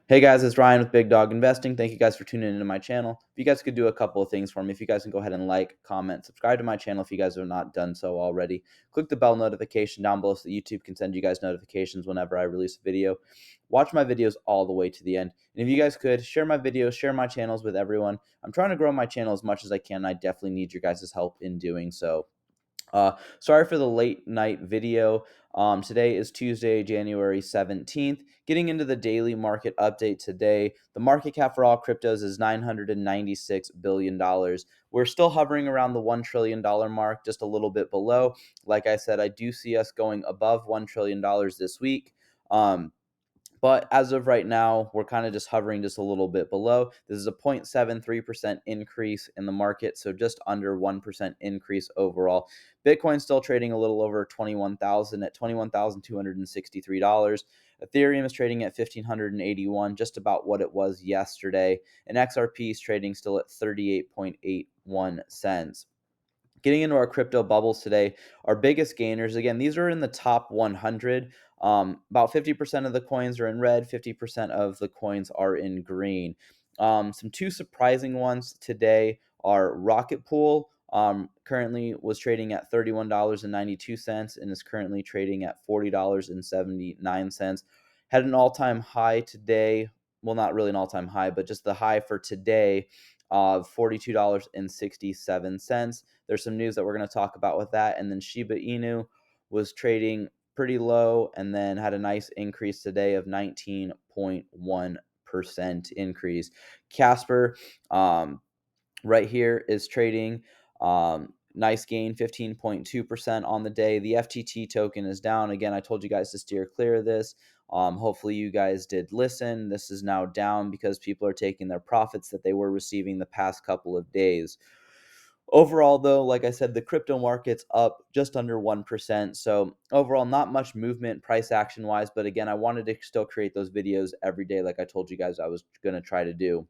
Hey guys, it's Ryan with Big Dog Investing. Thank you guys for tuning into my channel. If you guys could do a couple of things for me, if you guys can go ahead and like, comment, subscribe to my channel if you guys have not done so already. Click the bell notification down below so that YouTube can send you guys notifications whenever I release a video. Watch my videos all the way to the end. And if you guys could, share my videos, share my channels with everyone. I'm trying to grow my channel as much as I can. I definitely need your guys' help in doing so. Sorry for the late night video. Today is Tuesday, January 17th. Getting into the daily market update today, the market cap for all cryptos is $996 billion. We're still hovering around the $1 trillion mark, just a little bit below. Like I said, I do see us going above $1 trillion this week. But as of right now, we're kind of just hovering just a little bit below. This is a 0.73% increase in the market, so just under 1% increase overall. Bitcoin still trading a little over 21,000 at $21,263. Ethereum is trading at 1,581, just about what it was yesterday. And XRP is trading still at 38.81 cents. Getting into our crypto bubbles today, our biggest gainers, again, these are in the top 100. About 50% of the coins are in red, 50% of the coins are in green. Some two surprising ones today are Rocket Pool. Currently was trading at $31.92 and is currently trading at $40.79. Had an all-time high today. Well, not really an all-time high, but just the high for today of $42.67. There's some news that we're going to talk about with that. And then Shiba Inu was trading pretty low and then had a nice increase today of 19.1% increase. Casper, right here, is trading nice gain, 15.2% on the day. The FTT token is down. Again, I told you guys to steer clear of this. Hopefully you guys did listen. This is now down because people are taking their profits that they were receiving the past couple of days. Overall, though, like I said, the crypto market's up just under 1%. So overall, not much movement price action wise. But again, I wanted to still create those videos every day like I told you guys I was going to try to do.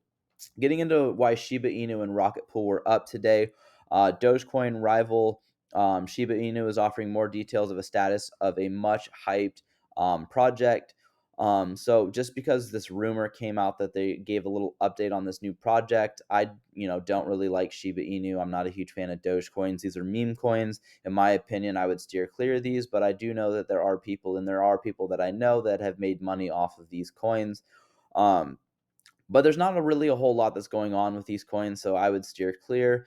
Getting into why Shiba Inu and Rocket Pool were up today, Dogecoin rival Shiba Inu is offering more details of a status of a much hyped project. So just because this rumor came out that they gave a little update on this new project, I don't really like Shiba Inu. I'm not a huge fan of Dogecoins. These are meme coins. In my opinion, I would steer clear of these, but I do know that there are people, and there are people that I know that have made money off of these coins. But there's not really a whole lot that's going on with these coins, so I would steer clear.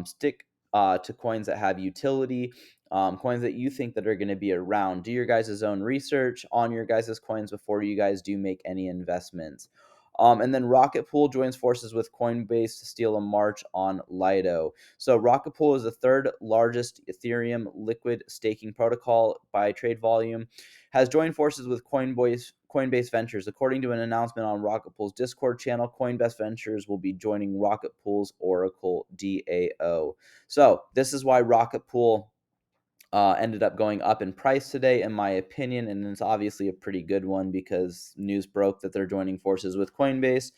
Stick to coins that have utility, coins that you think that are going to be around. Do your guys' own research on your guys' coins before you guys do make any investments. And then Rocket Pool joins forces with Coinbase to steal a march on Lido. So Rocket Pool is the third largest Ethereum liquid staking protocol by trade volume, has joined forces with Coinbase Ventures. According to an announcement on Rocket Pool's Discord channel, Coinbase Ventures will be joining Rocket Pool's Oracle DAO. So this is why Rocket Pool ended up going up in price today, in my opinion, and it's obviously a pretty good one because news broke that they're joining forces with Coinbase.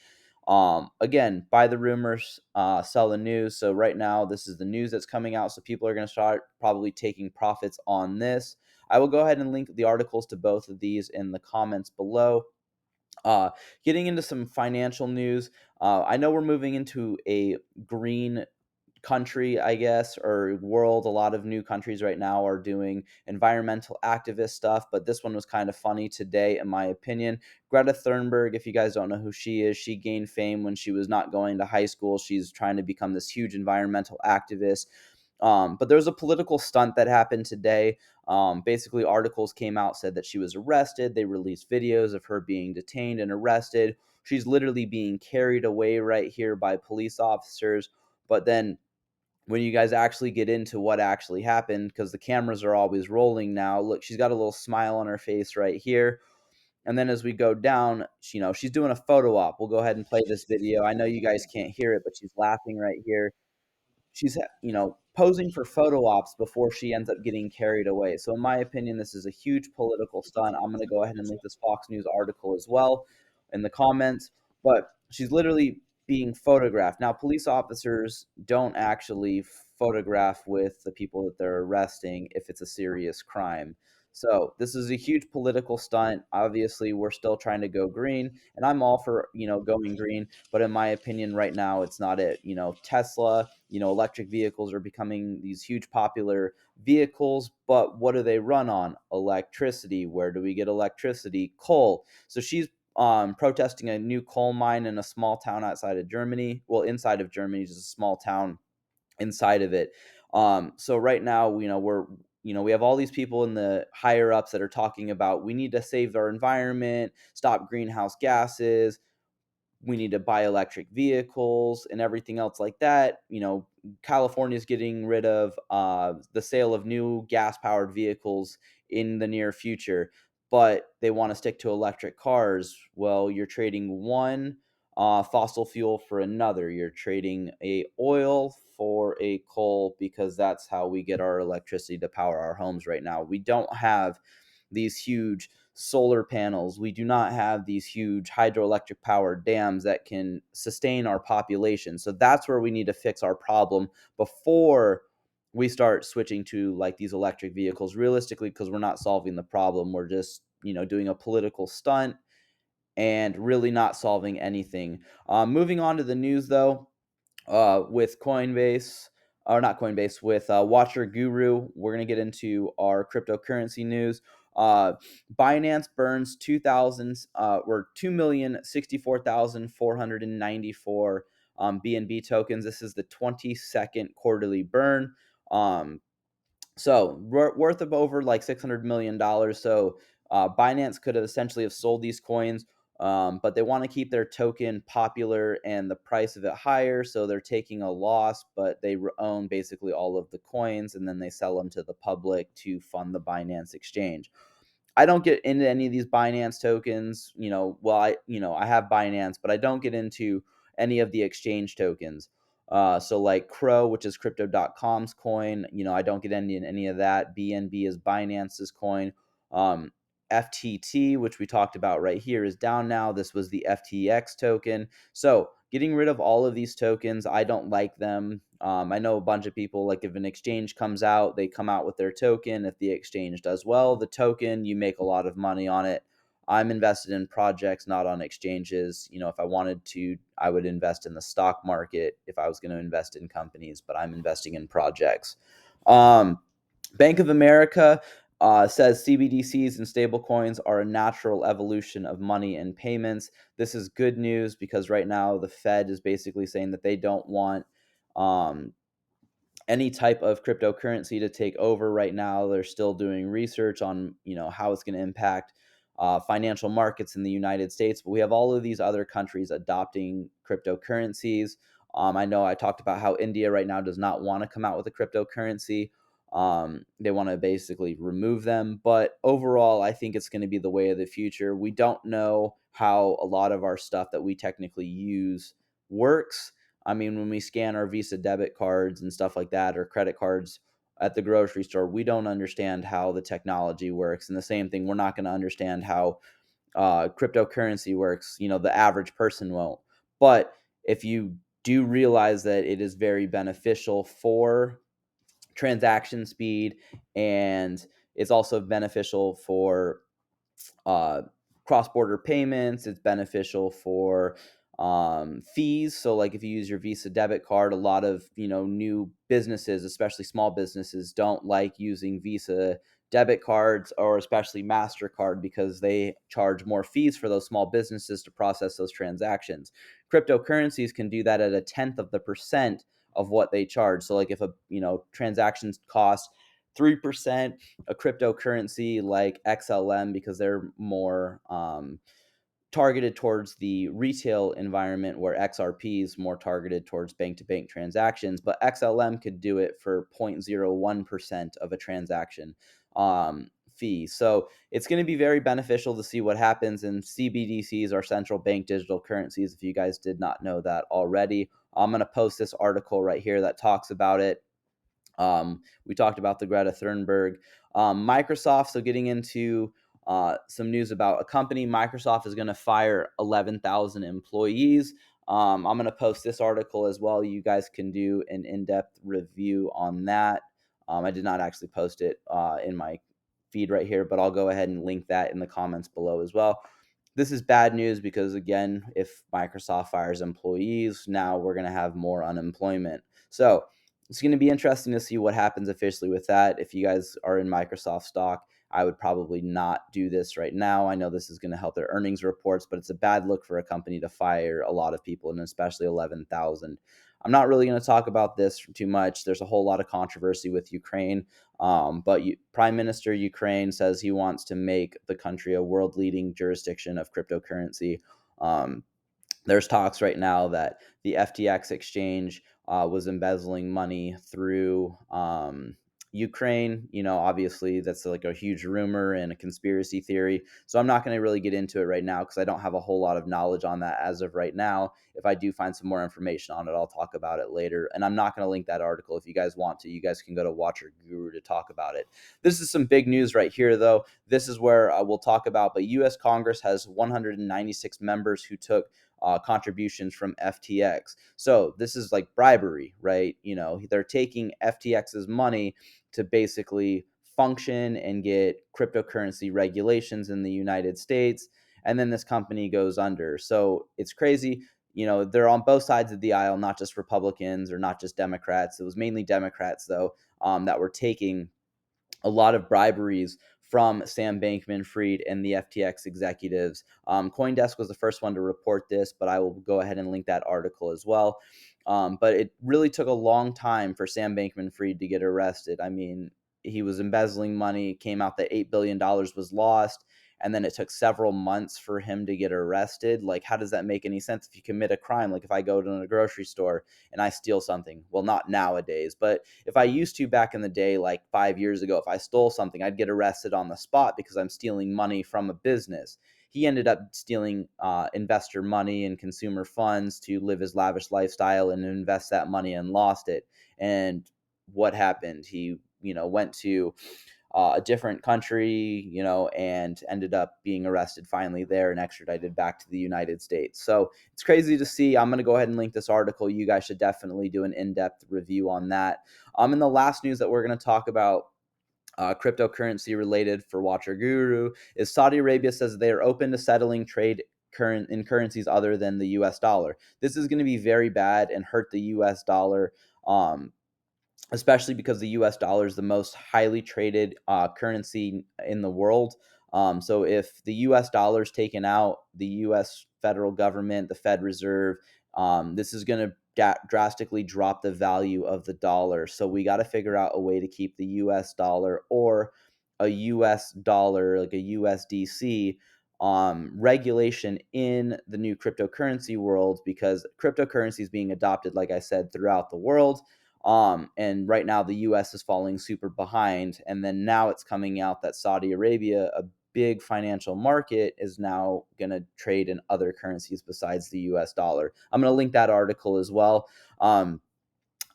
Again, buy the rumors, sell the news. So right now, this is the news that's coming out. So people are going to start probably taking profits on this. I will go ahead and link the articles to both of these in the comments below. Uh, Getting into some financial news, I know we're moving into a green country, I guess, or world. A lot of new countries right now are doing environmental activist stuff, but this one was kind of funny today, in my opinion. Greta Thunberg, if you guys don't know who she is, she gained fame when she was not going to high school. She's trying to become this huge environmental activist. But there was a political stunt that happened today. Basically, articles came out, said that she was arrested. They released videos of her being detained and arrested. She's literally being carried away right here by police officers. But then when you guys actually get into what actually happened, because the cameras are always rolling now, look, she's got a little smile on her face right here. And then as we go down, she's doing a photo op. We'll go ahead and play this video. I know you guys can't hear it, but she's laughing right here. She's posing for photo ops before she ends up getting carried away. So in my opinion, this is a huge political stunt. I'm going to go ahead and link this Fox News article as well in the comments. But she's literally being photographed. Now, police officers don't actually photograph with the people that they're arresting if it's a serious crime. So this is a huge political stunt. Obviously, we're still trying to go green, and I'm all for, going green. But in my opinion, right now, it's not it. Tesla, electric vehicles are becoming these huge popular vehicles, but what do they run on? Electricity. Where do we get electricity? Coal. So she's protesting a new coal mine in a small town outside of Germany. Well, inside of Germany, just a small town inside of it. So right now, we have all these people in the higher ups that are talking about we need to save our environment, stop greenhouse gases, we need to buy electric vehicles and everything else like that. California is getting rid of the sale of new gas powered vehicles in the near future, but they want to stick to electric cars. Well, you're trading one fossil fuel for another. You're trading a oil for a coal because that's how we get our electricity to power our homes right now. We don't have these huge solar panels. We do not have these huge hydroelectric powered dams that can sustain our population. So that's where we need to fix our problem before we start switching to like these electric vehicles realistically, because we're not solving the problem. We're just, doing a political stunt and really not solving anything. Moving on to the news though, with Coinbase, or not Coinbase, with Watcher Guru. We're going to get into our cryptocurrency news. Uh, Binance burns 2,064,494 BNB tokens. This is the 22nd quarterly burn. So worth of over like $600 million. So Binance could have essentially have sold these coins, but they want to keep their token popular and the price of it higher. So they're taking a loss, but they own basically all of the coins, and then they sell them to the public to fund the Binance exchange. I don't get into any of these Binance tokens. I have Binance, but I don't get into any of the exchange tokens. So like Crow, which is crypto.com's coin, I don't get any of that. BNB is Binance's coin. Um, FTT, which we talked about right here, is down now. This was the FTX token. So getting rid of all of these tokens, I don't like them. I know a bunch of people, like if an exchange comes out, they come out with their token. If the exchange does well, the token, you make a lot of money on it. I'm invested in projects, not on exchanges. If I wanted to, I would invest in the stock market if I was going to invest in companies, but I'm investing in projects. Bank of America says CBDCs and stablecoins are a natural evolution of money and payments. This is good news because right now the Fed is basically saying that they don't want um, any type of cryptocurrency to take over right now. They're still doing research on how it's going to impact financial markets in the United States, but we have all of these other countries adopting cryptocurrencies. I know I talked about how India right now does not want to come out with a cryptocurrency. They want to basically remove them, but overall, I think it's going to be the way of the future. We don't know how a lot of our stuff that we technically use works. I mean, when we scan our Visa debit cards and stuff like that, or credit cards at the grocery store, we don't understand how the technology works. And the same thing, we're not going to understand how cryptocurrency works. The average person won't. But if you do realize that it is very beneficial for transaction speed, and it's also beneficial for uh, cross-border payments. It's beneficial for fees. So like if you use your Visa debit card, a lot of new businesses, especially small businesses, don't like using Visa debit cards, or especially MasterCard, because they charge more fees for those small businesses to process those transactions. Cryptocurrencies can do that at a tenth of the percent of what they charge. So like if a transactions cost 3%, a cryptocurrency like XLM, because they're more targeted towards the retail environment, where XRP is more targeted towards bank-to-bank transactions, but XLM could do it for 0.01% of a transaction fee. So it's going to be very beneficial to see what happens. And CBDCs are central bank digital currencies, if you guys did not know that already. I'm going to post this article right here that talks about it. We talked about the Greta Thunberg. Microsoft, so getting into some news about a company. Microsoft is going to fire 11,000 employees. I'm going to post this article as well. You guys can do an in-depth review on that. I did not actually post it in my feed right here, but I'll go ahead and link that in the comments below as well. This is bad news because, again, if Microsoft fires employees, now we're going to have more unemployment. So it's going to be interesting to see what happens officially with that. If you guys are in Microsoft stock, I would probably not do this right now. I know this is going to help their earnings reports, but it's a bad look for a company to fire a lot of people, and especially 11,000. I'm not really going to talk about this too much. There's a whole lot of controversy with Ukraine. But Prime Minister Ukraine says he wants to make the country a world leading jurisdiction of cryptocurrency. Um, there's talks right now that the FTX exchange was embezzling money through Ukraine. Obviously that's like a huge rumor and a conspiracy theory. So I'm not going to really get into it right now because I don't have a whole lot of knowledge on that as of right now. If I do find some more information on it, I'll talk about it later. And I'm not going to link that article. If you guys want to, you guys can go to Watcher Guru to talk about it. This is some big news right here, though. This is where we'll talk about, but U.S. Congress has 196 members who took contributions from FTX. So this is like bribery, right? They're taking FTX's money to basically function and get cryptocurrency regulations in the United States. And then this company goes under. So it's crazy. They're on both sides of the aisle, not just Republicans or not just Democrats. It was mainly Democrats, though, that were taking a lot of briberies from Sam Bankman-Fried and the FTX executives. CoinDesk was the first one to report this, but I will go ahead and link that article as well. But it really took a long time for Sam Bankman-Fried to get arrested. I mean, he was embezzling money. It came out that $8 billion was lost. And then it took several months for him to get arrested. Like, how does that make any sense if you commit a crime? Like, if I go to a grocery store and I steal something, well, not nowadays, but if I used to back in the day, like 5 years ago, if I stole something, I'd get arrested on the spot because I'm stealing money from a business. He ended up stealing investor money and consumer funds to live his lavish lifestyle and invest that money and lost it. And what happened? He, went to a different country, and ended up being arrested finally there and extradited back to the United States. So it's crazy to see. I'm going to go ahead and link this article. You guys should definitely do an in-depth review on that. And the last news that we're going to talk about, cryptocurrency related for Watcher Guru, is Saudi Arabia says they are open to settling trade in currencies other than the US dollar. This is going to be very bad and hurt the US dollar. Especially because the US dollar is the most highly traded currency in the world. So if the US dollar is taken out, the US federal government, the Fed Reserve, this is going to drastically drop the value of the dollar. So we got to figure out a way to keep the US dollar or a US dollar, like a USDC, regulation in the new cryptocurrency world, because cryptocurrency is being adopted, like I said, throughout the world. And right now the US is falling super behind. And then now it's coming out that Saudi Arabia, a big financial market, is now going to trade in other currencies besides the US dollar. I'm going to link that article as well. I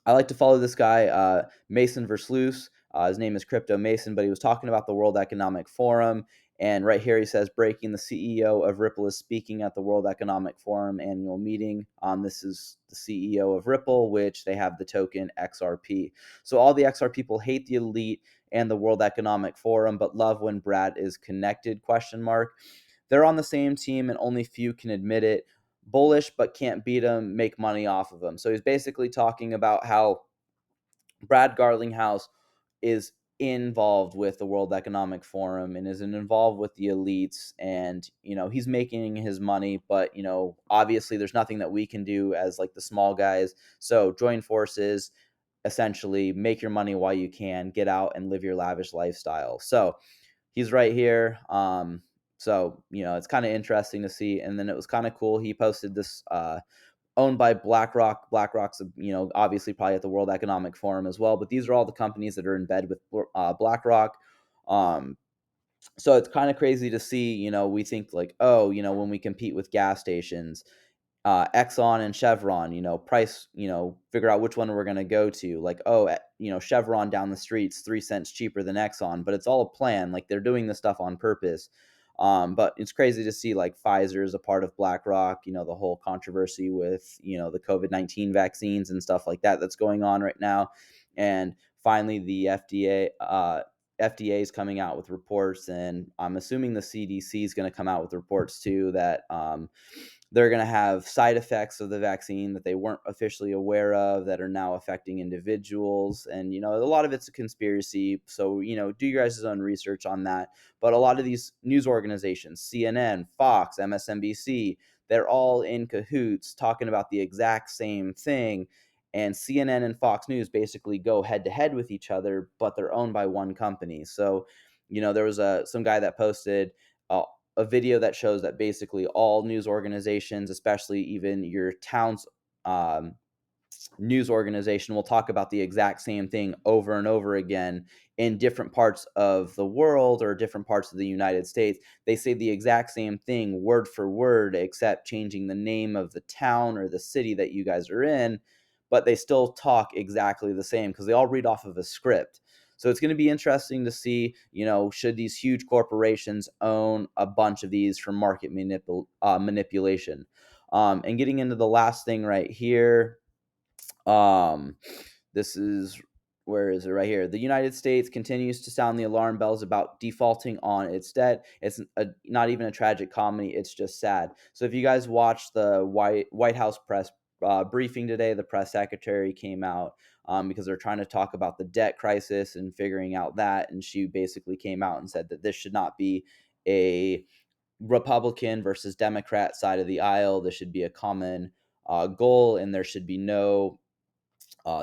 like to follow this guy, Mason Versluis. His name is Crypto Mason, but he was talking about the World Economic Forum. And right here he says, breaking, the CEO of Ripple is speaking at the World Economic Forum annual meeting. This is the CEO of Ripple, which they have the token XRP. So all the XR people hate the elite and the World Economic Forum, but love when Brad is connected, question mark. They're on the same team and only few can admit it. Bullish, but can't beat them, make money off of them. So he's basically talking about how Brad Garlinghouse is involved with the World Economic Forum and is involved with the elites, and he's making his money, but obviously there's nothing that we can do as like the small guys. So join forces, essentially make your money while you can, get out and live your lavish lifestyle. So he's right here. So it's kind of interesting to see. And then it was kind of cool, he posted this owned by BlackRock. BlackRock's, obviously probably at the World Economic Forum as well. But these are all the companies that are in bed with BlackRock. So it's kind of crazy to see, we think like, oh, when we compete with gas stations, Exxon and Chevron, price, figure out which one we're going to go to. Like, oh, Chevron down the street's 3 cents cheaper than Exxon, but it's all a plan. Like, they're doing this stuff on purpose. But it's crazy to see like Pfizer is a part of BlackRock, the whole controversy with, the COVID-19 vaccines and stuff like that that's going on right now. And finally, the FDA is coming out with reports, and I'm assuming the CDC is going to come out with reports too, that they're going to have side effects of the vaccine that they weren't officially aware of that are now affecting individuals. And, a lot of it's a conspiracy. So, do your guys' own research on that. But a lot of these news organizations, CNN, Fox, MSNBC, they're all in cahoots talking about the exact same thing. And CNN and Fox News basically go head to head with each other, but they're owned by one company. So, there was some guy that posted a video that shows that basically all news organizations, especially even your town's um, news organization, will talk about the exact same thing over and over again in different parts of the world or different parts of the United States. They say the exact same thing word for word, except changing the name of the town or the city that you guys are in, but they still talk exactly the same because they all read off of a script. So it's going to be interesting to see, should these huge corporations own a bunch of these for market manipulation. And getting into the last thing right here, um, this is where is it right here? The United States continues to sound the alarm bells about defaulting on its debt. It's not even a tragic comedy; it's just sad. So if you guys watched the White House press briefing today, the press secretary came out because they're trying to talk about the debt crisis and figuring out that, and she basically came out and said that this should not be a Republican versus Democrat side of the aisle. This should be a common goal, and there should be no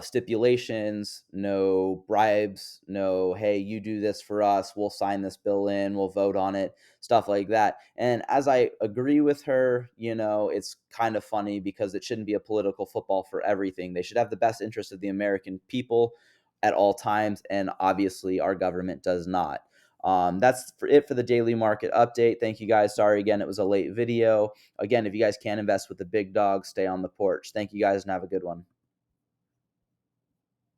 stipulations, no bribes, no, hey, you do this for us, we'll sign this bill in, we'll vote on it, stuff like that. And as I agree with her, it's kind of funny because it shouldn't be a political football for everything. They should have the best interest of the American people at all times. And obviously, our government does not. That's it for the daily market update. Thank you guys. Sorry again, it was a late video. Again, if you guys can invest with the big dogs, stay on the porch. Thank you guys and have a good one.